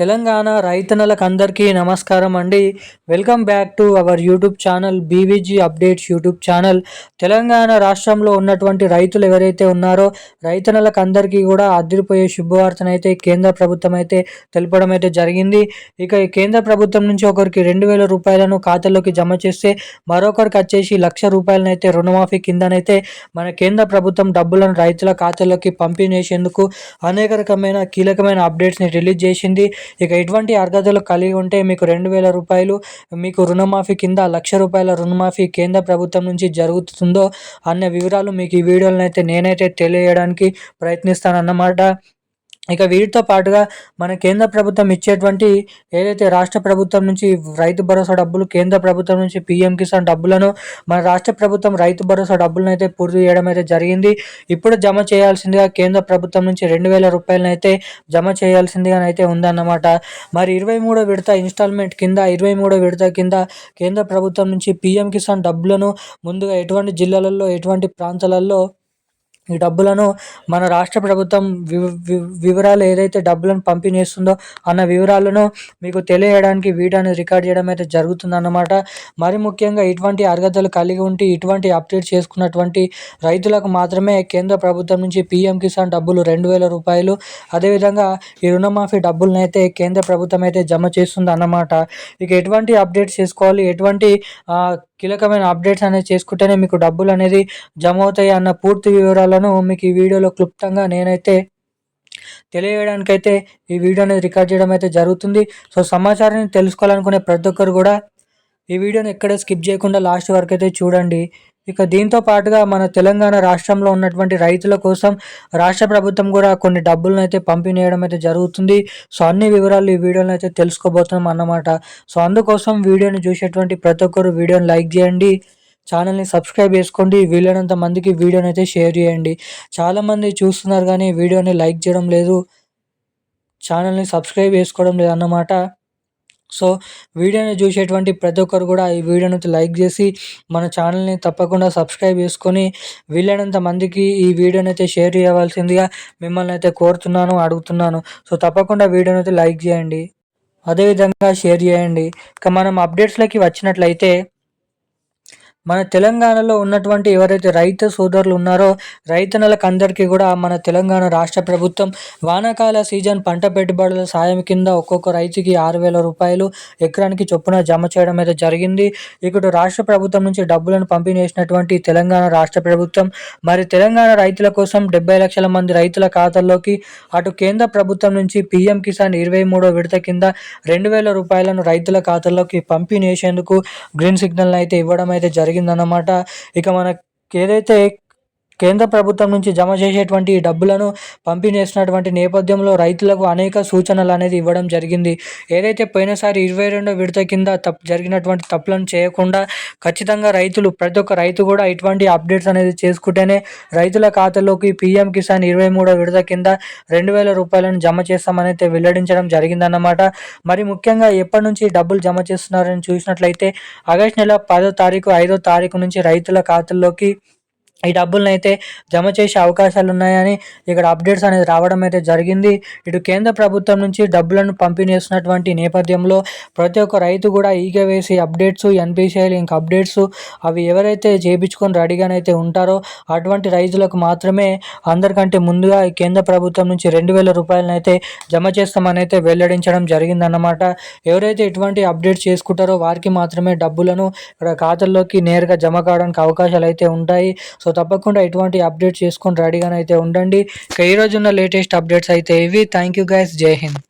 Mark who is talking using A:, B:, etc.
A: తెలంగాణ రైతన్నలకు అందరికీ నమస్కారం అండి. Welcome back to our YouTube channel BVG updates YouTube channel. Telangana రాష్ట్రంలో ఉన్నటువంటి రైతులు ఎవరైతే ఉన్నారో రైతన్నలకు అందరికీ కూడా అదిరిపోయే శుభవార్తనైతే కేంద్ర ప్రభుత్వం అయితే తెలపడం అయితే జరిగింది. ఇక ఈ కేంద్ర ప్రభుత్వం నుంచి ఒకరికి 2,000 రూపాయలను ఖాతాలోకి జమ చేస్తే మరొకరికి వచ్చేసి 1,00,000 రూపాయలనైతే రుణమాఫీ కిందనైతే మన కేంద్ర ప్రభుత్వం డబ్బులను రైతుల ఖాతాలోకి పంపిణీ చేసేందుకు అనేక రకమైన కీలకమైన అప్డేట్స్ని రిలీజ్ చేసింది. ఇక ఎటువంటి అర్హతలు కలిగి ఉంటే మీకు 2,000 రూపాయలు మీకు రుణమాఫీ కింద 1,00,000 రూపాయల రుణమాఫీ కేంద్ర ప్రభుత్వం నుంచి జరుగుతుందో అన్న వివరాలు మీకు ఈ వీడియోలో అయితే నేనైతే తెలియజేయడానికి ప్రయత్నిస్తానన్నమాట. ఇక వీటితో పాటుగా మన కేంద్ర ప్రభుత్వం ఇచ్చేటువంటి ఏదైతే రాష్ట్ర ప్రభుత్వం నుంచి రైతు భరోసా డబ్బులు, కేంద్ర ప్రభుత్వం నుంచి పీఎం కిసాన్ డబ్బులను మన రాష్ట్ర ప్రభుత్వం రైతు భరోసా డబ్బులను అయితే పూర్తి చేయడం అయితే జరిగింది. ఇప్పుడు జమ చేయాల్సిందిగా కేంద్ర ప్రభుత్వం నుంచి 2,000 రూపాయలను అయితే జమ చేయాల్సిందిగా అయితే ఉందన్నమాట. మరి 23వ విడత ఇన్స్టాల్మెంట్ కింద 23వ విడత కింద కేంద్ర ప్రభుత్వం నుంచి పీఎం కిసాన్ డబ్బులను ముందుగా ఎటువంటి జిల్లాలలో ఎటువంటి ప్రాంతాలలో ఈ డబ్బులను మన రాష్ట్ర ప్రభుత్వం వివరాలు ఏదైతే డబ్బులను పంపిణీ చేస్తుందో అన్న వివరాలను మీకు తెలియజేయడానికి వీడియోని రికార్డ్ చేయడం అయితే జరుగుతుందన్నమాట. మరి ముఖ్యంగా ఇటువంటి అర్హతలు కలిగి ఉండి ఇటువంటి అప్డేట్ చేసుకున్నటువంటి రైతులకు మాత్రమే కేంద్ర ప్రభుత్వం నుంచి పీఎం కిసాన్ డబ్బులు 2,000 రూపాయలు, అదేవిధంగా ఈ రుణమాఫీ డబ్బులను అయితే కేంద్ర ప్రభుత్వం అయితే జమ చేస్తుంది అన్నమాట. ఇక ఎటువంటి అప్డేట్స్ చేసుకోవాలి, ఎటువంటి కీలకమైన అప్డేట్స్ అనేది చేసుకుంటేనే మీకు డబ్బులు అనేది జమ అవుతాయి అన్న పూర్తి వివరాలను మీకు ఈ వీడియోలో క్లుప్తంగా నేనైతే తెలియజేయడానికైతే ఈ వీడియో అనేది రికార్డ్ చేయడం అయితే జరుగుతుంది. సో సమాచారాన్ని తెలుసుకోవాలనుకునే ప్రతి ఒక్కరు కూడా ఈ వీడియోని ఎక్కడ స్కిప్ చేయకుండా లాస్ట్ వరకు అయితే చూడండి. ఇక దీంతో పాటుగా మన తెలంగాణ రాష్ట్రంలో ఉన్నటువంటి రైతుల కోసం రాష్ట్ర ప్రభుత్వం కూడా కొన్ని డబ్బులను అయితే పంపిణీ చేయడం అయితే జరుగుతుంది. సో అన్ని వివరాలు ఈ వీడియోలో అయితే తెలుసుకోబోతున్నాం అన్నమాట. సో అందుకోసం వీడియోని చూసేటువంటి ప్రతి ఒక్కరు వీడియోని లైక్ చేయండి, ఛానల్ని సబ్స్క్రైబ్ చేసుకోండి, వీలైనంత మందికి వీడియోని అయితే షేర్ చేయండి. చాలామంది చూస్తున్నారు కానీ వీడియోని లైక్ చేయడం లేదు, ఛానల్ని సబ్స్క్రైబ్ చేసుకోవడం లేదు అన్నమాట. సో వీడియోని చూసేటువంటి ప్రతి ఒక్కరు కూడా ఈ వీడియోని లైక్ చేసి మన ఛానల్ని తప్పకుండా సబ్స్క్రైబ్ చేసుకొని వీలైనంత మందికి ఈ వీడియోని అయితే షేర్ చేయవలసిందిగా మిమ్మల్ని అయితే కోరుతున్నాను, అడుగుతున్నాను. సో తప్పకుండా వీడియోని అయితే లైక్ చేయండి, అదేవిధంగా షేర్ చేయండి. ఇక మనం అప్డేట్స్లోకి వచ్చినట్లయితే మన తెలంగాణలో ఉన్నటువంటి ఎవరైతే రైతు సోదరులు ఉన్నారో రైతన్నలకు అందరికీ కూడా మన తెలంగాణ రాష్ట్ర ప్రభుత్వం వానాకాల సీజన్ పంట పెట్టుబడుల సాయం కింద ఒక్కొక్క రైతుకి 6,000 రూపాయలు ఎకరానికి చొప్పున జమ చేయడం అయితే జరిగింది. ఇక్కడ రాష్ట్ర ప్రభుత్వం నుంచి డబ్బులను పంపిణీ చేసినటువంటి తెలంగాణ రాష్ట్ర ప్రభుత్వం మరి తెలంగాణ రైతుల కోసం 70 లక్షల మంది రైతుల ఖాతాల్లోకి అటు కేంద్ర ప్రభుత్వం నుంచి పీఎం కిసాన్ 23వ విడత కింద 2,000 రూపాయలను రైతుల ఖాతాల్లోకి పంపిణీ చేసేందుకు గ్రీన్ సిగ్నల్ అయితే ఇవ్వడం అయితే జరిగిందన్నమాట. ఇక మనకి ఏదైతే కేంద్ర ప్రభుత్వం నుంచి జమ చేసేటువంటి డబ్బులను పంపిణీ చేసినటువంటి నేపథ్యంలో రైతులకు అనేక సూచనలు అనేది ఇవ్వడం జరిగింది. ఏదైతే పోయినసారి 22వ విడత కింద జరిగినటువంటి తప్పులను చేయకుండా ఖచ్చితంగా రైతులు ప్రతి ఒక్క రైతు కూడా ఇటువంటి అప్డేట్స్ అనేది చేసుకుంటేనే రైతుల ఖాతాలోకి పీఎం కిసాన్ 23వ విడత కింద 2,000 రూపాయలను జమ చేస్తామని అయితే వెల్లడించడం జరిగిందన్నమాట. మరి ముఖ్యంగా ఎప్పటి నుంచి డబ్బులు జమ చేస్తున్నారని చూసినట్లయితే ఆగస్టు నెల 10వ తారీఖు 5వ తారీఖు నుంచి రైతుల ఖాతాల్లోకి ఈ డబ్బులను అయితే జమ చేసే అవకాశాలు ఉన్నాయని ఇక్కడ అప్డేట్స్ అనేది రావడం అయితే జరిగింది. ఇటు కేంద్ర ప్రభుత్వం నుంచి డబ్బులను పంపిణీ చేస్తున్నటువంటి నేపథ్యంలో ప్రతి ఒక్క రైతు కూడా ఈగ వేసి అప్డేట్స్, ఎన్పిసిఐలు ఇంకా అప్డేట్స్ అవి ఎవరైతే చేయించుకొని రెడీగానైతే ఉంటారో అటువంటి రైతులకు మాత్రమే అందరికంటే ముందుగా ఈ కేంద్ర ప్రభుత్వం నుంచి 2,000 రూపాయలను అయితే జమ చేస్తామని అయితే వెల్లడించడం జరిగిందన్నమాట. ఎవరైతే ఇటువంటి అప్డేట్స్ చేసుకుంటారో వారికి మాత్రమే డబ్బులను ఇక్కడ ఖాతాల్లోకి నేరుగా జమ కావడానికి అవకాశాలు అయితే ఉంటాయి. సో తప్పకుండా ఇటువంటి అప్డేట్స్ చేసుకొని రెడీగానే అయితే ఉండండి. ఇక ఈరోజు ఉన్న లేటెస్ట్ అప్డేట్స్ అయితే ఇవి. థ్యాంక్ యూ గైస్, జై హింద్.